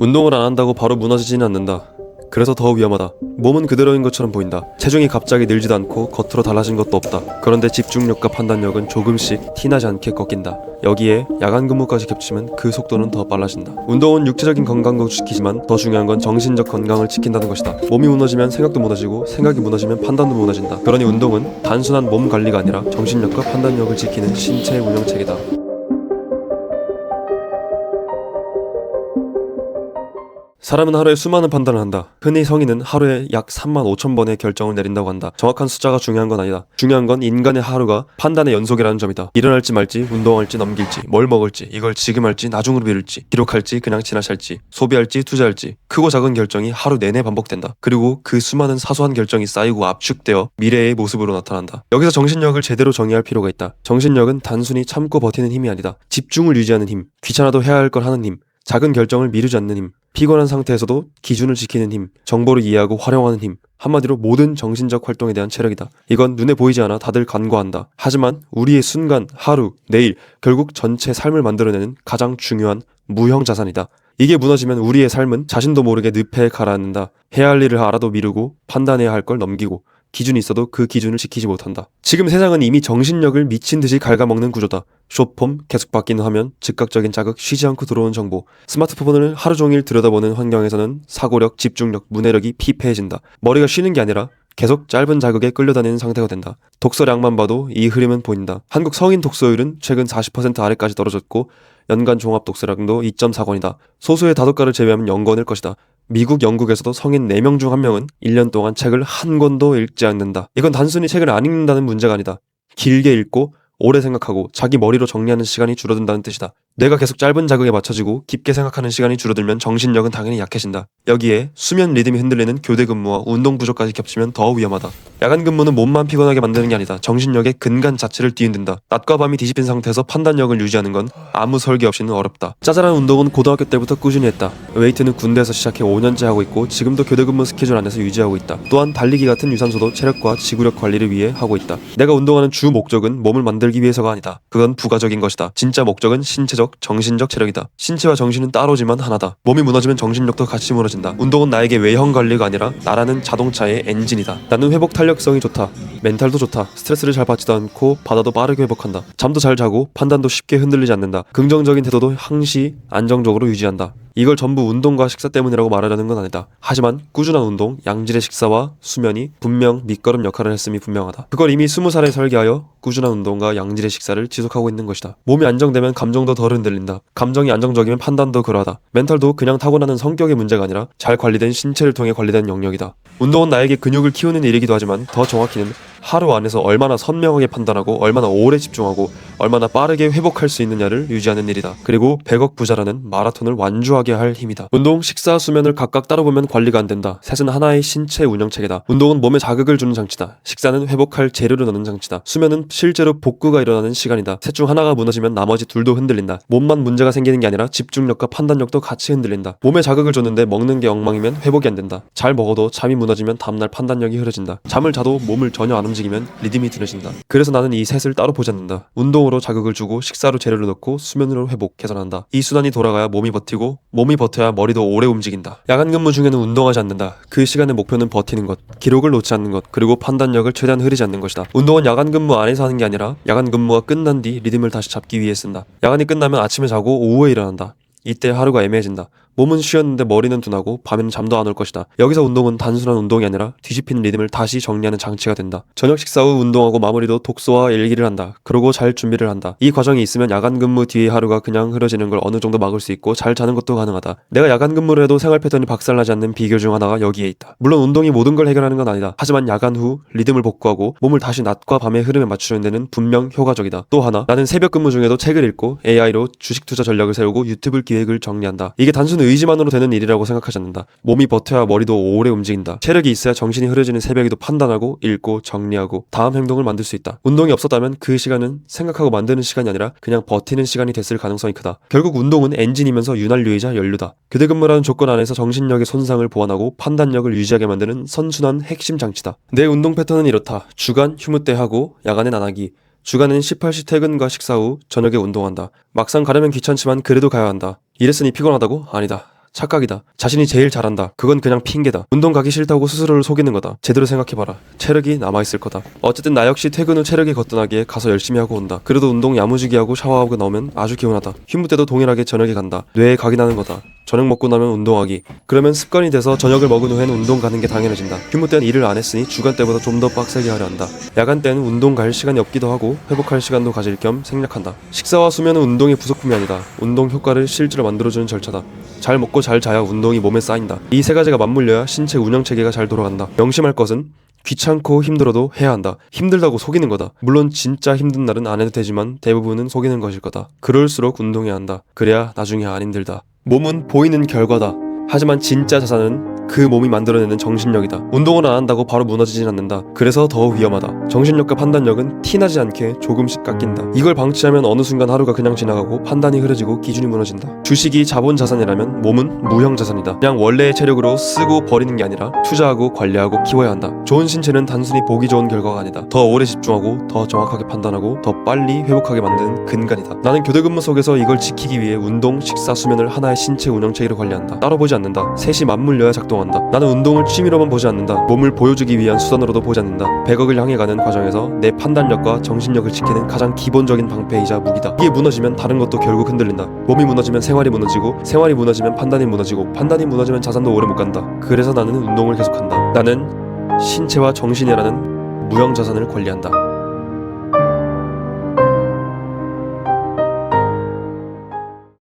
운동을 안 한다고 바로 무너지지는 않는다. 그래서 더 위험하다. 몸은 그대로인 것처럼 보인다. 체중이 갑자기 늘지도 않고 겉으로 달라진 것도 없다. 그런데 집중력과 판단력은 조금씩 티나지 않게 꺾인다. 여기에 야간 근무까지 겹치면 그 속도는 더 빨라진다. 운동은 육체적인 건강도 지키지만 더 중요한 건 정신적 건강을 지킨다는 것이다. 몸이 무너지면 생각도 무너지고 생각이 무너지면 판단도 무너진다. 그러니 운동은 단순한 몸 관리가 아니라 정신력과 판단력을 지키는 신체 운영체계다. 사람은 하루에 수많은 판단을 한다. 흔히 성인은 하루에 약 35,000번의 결정을 내린다고 한다. 정확한 숫자가 중요한 건 아니다. 중요한 건 인간의 하루가 판단의 연속이라는 점이다. 일어날지 말지, 운동할지 넘길지, 뭘 먹을지, 이걸 지금 할지 나중으로 미룰지, 기록할지 그냥 지나찰지, 소비할지 투자할지, 크고 작은 결정이 하루 내내 반복된다. 그리고 그 수많은 사소한 결정이 쌓이고 압축되어 미래의 모습으로 나타난다. 여기서 정신력을 제대로 정의할 필요가 있다. 정신력은 단순히 참고 버티는 힘이 아니다. 집중을 유지하는 힘, 귀찮아도 해야 할 걸 하는 힘, 작은 결정을 미루지 않는 힘, 피곤한 상태에서도 기준을 지키는 힘, 정보를 이해하고 활용하는 힘, 한마디로 모든 정신적 활동에 대한 체력이다. 이건 눈에 보이지 않아 다들 간과한다. 하지만 우리의 순간, 하루, 내일, 결국 전체 삶을 만들어내는 가장 중요한 무형 자산이다. 이게 무너지면 우리의 삶은 자신도 모르게 늪에 가라앉는다. 해야 할 일을 알아도 미루고 판단해야 할 걸 넘기고 기준이 있어도 그 기준을 지키지 못한다. 지금 세상은 이미 정신력을 미친 듯이 갉아먹는 구조다. 숏폼, 계속 바뀌는 화면, 즉각적인 자극, 쉬지 않고 들어오는 정보. 스마트폰을 하루 종일 들여다보는 환경에서는 사고력, 집중력, 문해력이 피폐해진다. 머리가 쉬는 게 아니라 계속 짧은 자극에 끌려다니는 상태가 된다. 독서량만 봐도 이 흐름은 보인다. 한국 성인 독서율은 최근 40% 아래까지 떨어졌고 연간 종합 독서량도 2.4권이다. 소수의 다독가를 제외하면 0권일 것이다. 미국, 영국에서도 성인 4명 중 1명은 1년 동안 책을 한 권도 읽지 않는다. 이건 단순히 책을 안 읽는다는 문제가 아니다. 길게 읽고 오래 생각하고 자기 머리로 정리하는 시간이 줄어든다는 뜻이다. 뇌가 계속 짧은 자극에 맞춰지고 깊게 생각하는 시간이 줄어들면 정신력은 당연히 약해진다. 여기에 수면 리듬이 흔들리는 교대 근무와 운동 부족까지 겹치면 더 위험하다. 야간 근무는 몸만 피곤하게 만드는 게 아니다. 정신력의 근간 자체를 뒤흔든다. 낮과 밤이 뒤집힌 상태에서 판단력을 유지하는 건 아무 설계 없이는 어렵다. 짜잘한 운동은 고등학교 때부터 꾸준히 했다. 웨이트는 군대에서 시작해 5년째 하고 있고 지금도 교대 근무 스케줄 안에서 유지하고 있다. 또한 달리기 같은 유산소도 체력과 지구력 관리를 위해 하고 있다. 내가 운동하는 주 목적은 몸을 만들기 위해서가 아니다. 그건 부가적인 것이다. 진짜 목적은 신체적, 정신적 체력이다. 신체와 정신은 따로지만 하나다. 몸이 무너지면 정신력도 같이 무너진다. 운동은 나에게 외형 관리가 아니라 나라는 자동차의 엔진이다. 나는 회복 탄력성이 좋다. 멘탈도 좋다. 스트레스를 잘 받지도 않고 받아도 빠르게 회복한다. 잠도 잘 자고 판단도 쉽게 흔들리지 않는다. 긍정적인 태도도 항시 안정적으로 유지한다. 이걸 전부 운동과 식사 때문이라고 말하려는 건 아니다. 하지만 꾸준한 운동, 양질의 식사와 수면이 분명 밑거름 역할을 했음이 분명하다. 그걸 이미 20살에 설계하여 꾸준한 운동과 양질의 식사를 지속하고 있는 것이다. 몸이 안정되면 감정도 덜 흔들린다. 감정이 안정적이면 판단도 그러하다. 멘탈도 그냥 타고나는 성격의 문제가 아니라 잘 관리된 신체를 통해 관리된 영역이다. 운동은 나에게 근육을 키우는 일이기도 하지만 더 정확히는 하루 안에서 얼마나 선명하게 판단하고 얼마나 오래 집중하고 얼마나 빠르게 회복할 수 있느냐를 유지하는 일이다. 그리고 100억 부자라는 마라톤을 완주하게 할 힘이다. 운동, 식사, 수면을 각각 따로 보면 관리가 안 된다. 셋은 하나의 신체 운영체계다. 운동은 몸에 자극을 주는 장치다. 식사는 회복할 재료를 넣는 장치다. 수면은 실제로 복구가 일어나는 시간이다. 셋 중 하나가 무너지면 나머지 둘도 흔들린다. 몸만 문제가 생기는 게 아니라 집중력과 판단력도 같이 흔들린다. 몸에 자극을 줬는데 먹는 게 엉망이면 회복이 안 된다. 잘 먹어도 잠이 무너지면 다음날 판단력이 흐려진다. 잠을 자도 몸을 전혀 안 움직이면 리듬이 들어진다. 그래서 나는 이 셋을 따로 보지 않는다. 운동으로 자극을 주고 식사로 재료를 넣고 수면으로 회복, 개선한다. 이 순환이 돌아가야 몸이 버티고 몸이 버텨야 머리도 오래 움직인다. 야간 근무 중에는 운동하지 않는다. 그 시간의 목표는 버티는 것, 기록을 놓지 않는 것, 그리고 판단력을 최대한 흐리지 않는 것이다. 운동은 야간 근무 안에서 하는 게 아니라 야간 근무가 끝난 뒤 리듬을 다시 잡기 위해 쓴다. 야간이 끝나면 아침에 자고 오후에 일어난다. 이때 하루가 애매해진다. 몸은 쉬었는데 머리는 둔하고 밤에는 잠도 안 올 것이다. 여기서 운동은 단순한 운동이 아니라 뒤집힌 리듬을 다시 정리하는 장치가 된다. 저녁 식사 후 운동하고 마무리도 독서와 일기를 한다. 그러고 잘 준비를 한다. 이 과정이 있으면 야간 근무 뒤의 하루가 그냥 흐려지는 걸 어느 정도 막을 수 있고 잘 자는 것도 가능하다. 내가 야간 근무를 해도 생활 패턴이 박살나지 않는 비결 중 하나가 여기에 있다. 물론 운동이 모든 걸 해결하는 건 아니다. 하지만 야간 후 리듬을 복구하고 몸을 다시 낮과 밤의 흐름에 맞추는 데는 분명 효과적이다. 또 하나, 나는 새벽 근무 중에도 책을 읽고 AI로 주식 투자 전략을 세우고 유튜브 기획을 정리한다. 이게 단순 의지만으로 되는 일이라고 생각하지 않는다. 몸이 버텨야 머리도 오래 움직인다. 체력이 있어야 정신이 흐려지는 새벽에도 판단하고 읽고 정리하고 다음 행동을 만들 수 있다. 운동이 없었다면 그 시간은 생각하고 만드는 시간이 아니라 그냥 버티는 시간이 됐을 가능성이 크다. 결국 운동은 엔진이면서 윤활유이자 연료다. 교대 근무라는 조건 안에서 정신력의 손상을 보완하고 판단력을 유지하게 만드는 선순환 핵심 장치다. 내 운동 패턴은 이렇다. 주간 휴무 때 하고 야간엔 안 하기. 주간은 18시 퇴근과 식사 후 저녁에 운동한다. 막상 가려면 귀찮지만 그래도 가야 한다. 이랬으니 피곤하다고? 아니다. 착각이다. 자신이 제일 잘한다. 그건 그냥 핑계다. 운동 가기 싫다고 스스로를 속이는 거다. 제대로 생각해봐라. 체력이 남아있을 거다. 어쨌든 나 역시 퇴근 후 체력이 거뜬하기에 가서 열심히 하고 온다. 그래도 운동 야무지게 하고 샤워하고 나오면 아주 개운하다. 휴무 때도 동일하게 저녁에 간다. 뇌에 각이 나는 거다. 저녁 먹고 나면 운동하기. 그러면 습관이 돼서 저녁을 먹은 후에는 운동 가는 게 당연해진다. 휴무 때는 일을 안 했으니 주간 때보다 좀 더 빡세게 하려 한다. 야간 때는 운동 갈 시간이 없기도 하고 회복할 시간도 가질 겸 생략한다. 식사와 수면은 운동의 부속품이 아니다. 운동 효과를 실제로 만들어주는 절차다. 잘 먹고 잘 자야 운동이 몸에 쌓인다. 이 세 가지가 맞물려야 신체 운영 체계가 잘 돌아간다. 명심할 것은 귀찮고 힘들어도 해야 한다. 힘들다고 속이는 거다. 물론 진짜 힘든 날은 안 해도 되지만 대부분은 속이는 것일 거다. 그럴수록 운동해야 한다. 그래야 나중에 안 힘들다. 몸은 보이는 결과다. 하지만 진짜 자산은 그 몸이 만들어내는 정신력이다. 운동을 안 한다고 바로 무너지진 않는다. 그래서 더 위험하다. 정신력과 판단력은 티나지 않게 조금씩 깎인다. 이걸 방치하면 어느 순간 하루가 그냥 지나가고 판단이 흐려지고 기준이 무너진다. 주식이 자본 자산이라면 몸은 무형 자산이다. 그냥 원래의 체력으로 쓰고 버리는 게 아니라 투자하고 관리하고 키워야 한다. 좋은 신체는 단순히 보기 좋은 결과가 아니다. 더 오래 집중하고 더 정확하게 판단하고 더 빨리 회복하게 만드는 근간이다. 나는 교대 근무 속에서 이걸 지키기 위해 운동, 식사, 수면을 하나의 신체 운영 체계로 관리한다. 따로 보지 않는다. 셋이 맞물려야 작동한다. 나는 운동을 취미로만 보지 않는다. 몸을 보여주기 위한 수단으로도 보지 않는다. 100억을 향해 가는 과정에서 내 판단력과 정신력을 지키는 가장 기본적인 방패이자 무기다. 이게 무너지면 다른 것도 결국 흔들린다. 몸이 무너지면 생활이 무너지고, 생활이 무너지면 판단이 무너지고, 판단이 무너지면 자산도 오래 못 간다. 그래서 나는 운동을 계속한다. 나는 신체와 정신이라는 무형 자산을 관리한다.